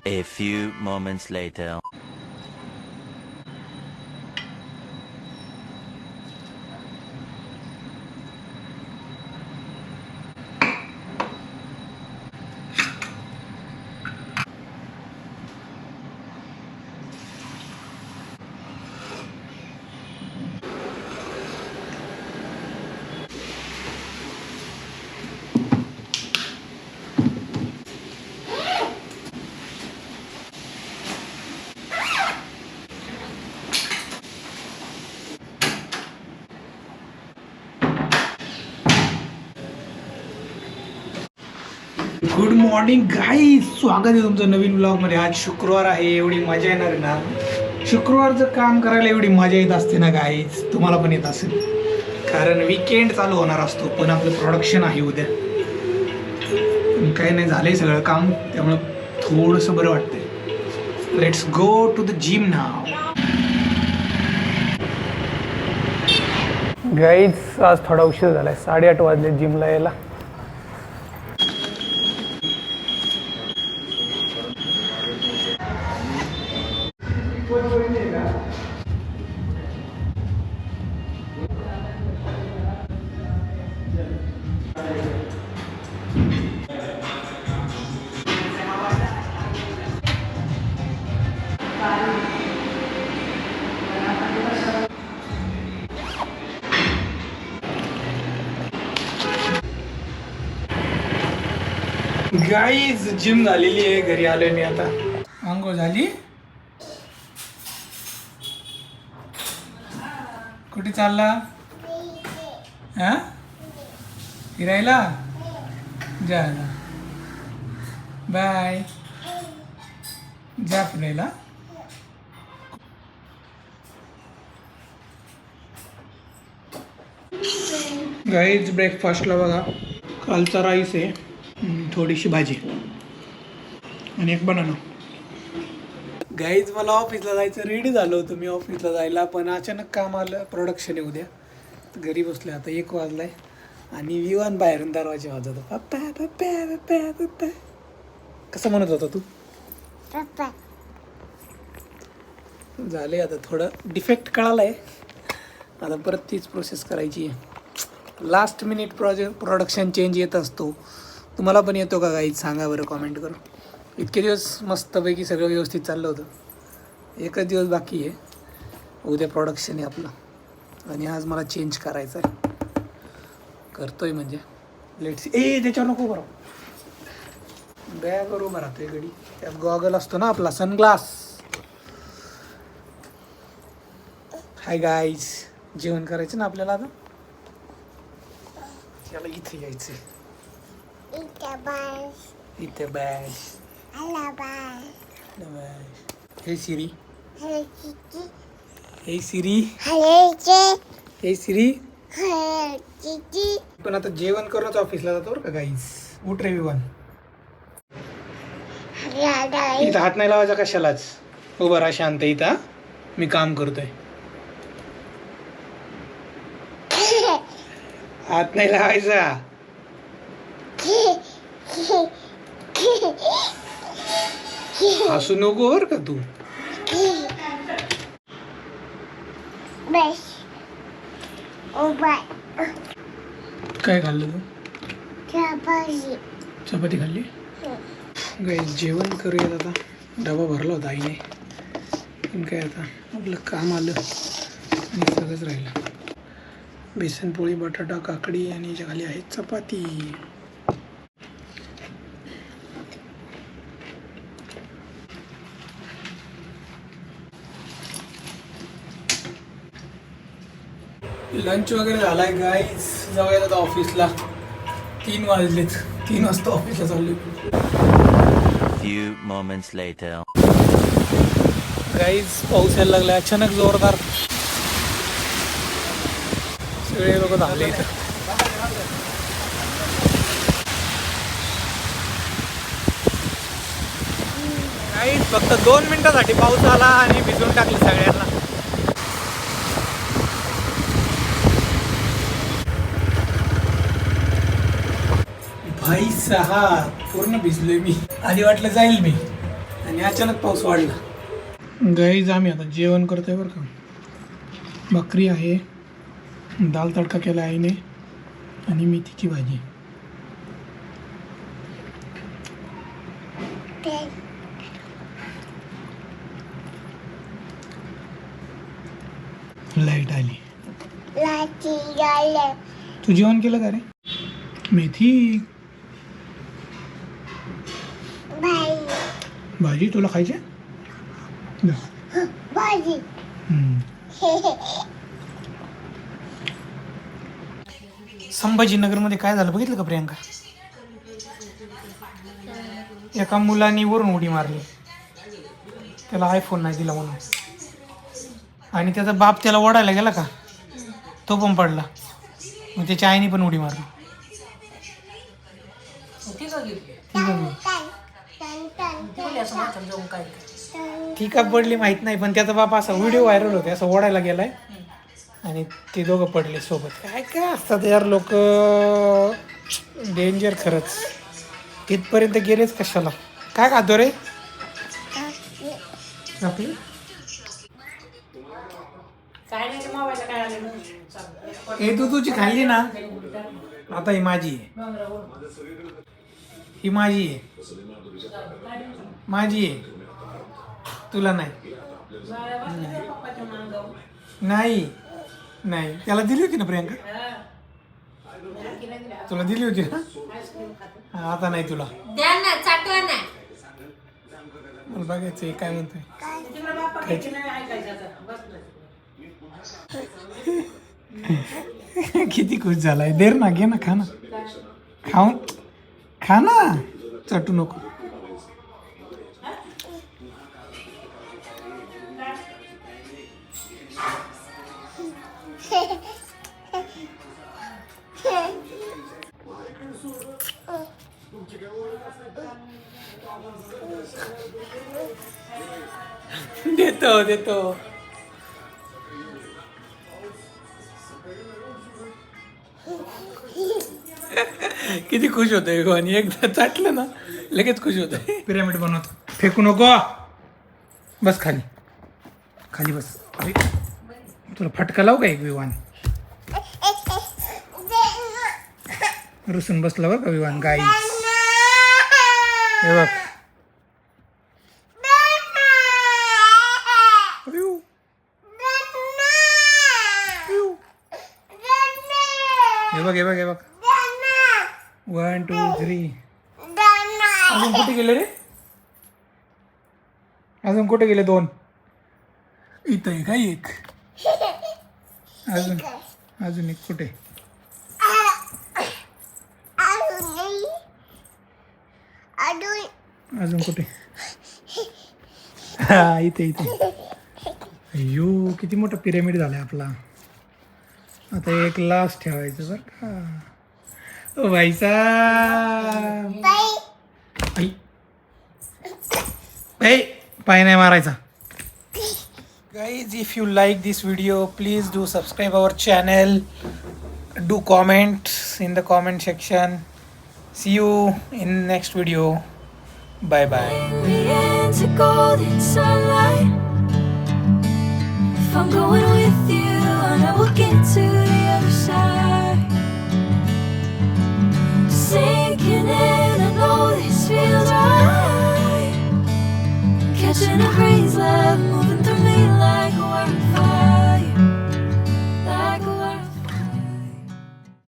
A few moments later. Good morning guys, स्वागत आहे तुमचं नवीन ब्लॉगमध्ये. आज शुक्रवार आहे, एवढी मजा येणार ना. शुक्रवारचं काम करायला एवढी मजा येत असते ना गाईज, तुम्हाला पण येत असेल. कारण वीकेंड चालू होणार असतो, पण आपलं प्रोडक्शन आहे उद्या. काही नाही, झालंय सगळं काम, त्यामुळं थोडंसं बरं वाटतंय. Let's go to the gym now. Guys आज थोडा उशीर झालाय, 8:30 वाजले जिमला यायला. गाईज जिम झालेली आहे, घरी आलोय मी आता. अंघोळ झाली. कुठे चालला? हा, फिरायला जा. बाय, जा फिरायला. गाईज ब्रेकफास्टला बघा, कालचा राईस आहे, थोडीशी भाजी आणि एक बनाना. गाईज मला ऑफिसला जायचं, रेडी झालो होतो मी ऑफिसला जायला, पण अचानक काम आलं, प्रोडक्शन आहे उद्या. घरी बसले, आता 1 वाजलाय आणि विवान बाहेरून दरवाजा वाजत होता. पप्पा पप्पा पप्पा पप्पा कसं म्हणत होता तू? पप्पा. झाले, आता थोडं डिफेक्ट कळालाय, आता परत तीच प्रोसेस करायची आहे. लास्ट मिनिट प्रोडक्शन चेंज येत असतो. तुम्हाला पण येतो का गाईज? सांगा बरं कॉमेंट करून. इतके दिवस मस्तपैकी सगळं व्यवस्थित चाललं होतं, एकच दिवस बाकी आहे, उद्या प्रोडक्शन आहे आपलं आणि आज मला चेंज करायचं आहे. करतोय म्हणजे लेट्स. त्याच्यावर नको बरं, बॅग बरोबर राहतोय गडी, त्यात गॉगल असतो ना आपला, सनग्लास. हाय गाईज, जेवण करायचं ना आपल्याला आता. त्याला इथे यायचं, इथे बॅग. हे सिरी, हे सिरी, हे सिरी. पण आता जेवण करूनच ऑफिसला जातो बरं का गाईज. उठ रे विवान, इथं हात नाही लावायचा कशालाच. उभं राहा शांत इथं, मी काम करतोय. हात नाही लावायचा. हसू नको बर का तू. काय खाल्लं तू? चपाती खाल्ली. गाईस जेवण करूयात आता. डबा भरला होता आईने, पण काय आता आपलं काम आलं आणि सगळंच राहिलं. बेसन पोळी, बटाटा, काकडी आणि याच्या खाली आहे चपाती. लंच वगैरे झालाय गाईज, जाऊयात आता ऑफिसला. 3 वाजलेत, 3 वाजता ऑफिसला चाललोय. Few moments later. गाईज पाऊस यायला लागला अचानक जोरदार. सगळे लोक धावले इथं. गाईज फक्त 2 मिनिटासाठी पाऊस आला आणि भिजून टाकले सगळ्यांना. भाई साहेब पूर्ण भिजलोय मी. आधी वाटलं जाईल मी, आणि अचानक पाऊस वाढला. गाईज आम्ही आता जेवण करतोय बरं का. बकरी आहे, दाल तडका केला आईने आणि मेथीची भाजी. लाईट आली. तू जेवण केलं का रे? मेथी भाजी तुला खायची? संभाजीनगरमध्ये काय झालं बघितलं का प्रियांका? एका मुलाने वरून उडी मारली, त्याला आयफोन नाही दिला म्हणून, आणि त्याचा बाप त्याला ओढायला गेला का, तो पण पडला, मग त्याच्या आईने पण उडी मारली. ती का पडली माहित नाही, पण त्याचा बाप असा व्हिडिओ व्हायरल होते, असं ओढायला गेलाय आणि ते दोघं पडले सोबत. काय काय असतात यार लोक, डेंजर खरंच. तिथपर्यंत गेलेच कशाला? काय खातो रे आपली? हे तू तुझी खाल्ली ना, आता ही माझी आहे, ही माझी आहे, माझी आहे, तुला नाही. नाही नाही, त्याला दिली होती ना प्रियांका, तुला दिली होती ना, आता नाही तुला. मला बघायचं काय म्हणतोय. किती खुश झालाय. देर ना, घे ना, खा ना, खाऊन खा ना, चटू नको. देतो देतो. किती खुश होतोय गो, आणि एकदा चाटलं ना लगेच खुश होतोय. पिरामिड बनवतो. फेकू नको, बस खाली, खाली बस. अरे तुला फटका लावू का एक विवान? रुसून बसला बरं का विवान. गाई हे बघ, हे बघ, हे बघ, हे बघ. 1 2 3. अजून कुठे गेले रे? अजून कुठे गेले? 2 इथं आहे का? एक अजून, अजून एक कुठे? अजून कुठे? हा इथे इथे. अय्यो किती मोठा पिरॅमिड झालाय आपला. आता एक लास्ट ठेवायचं बरं का. ओ भाई साहब, पाय नाही मारायचा. Guys, if you like this video, please do subscribe our channel. Do comment in the comment section. See you in next video. Bye bye. In the end, to golden sunlight.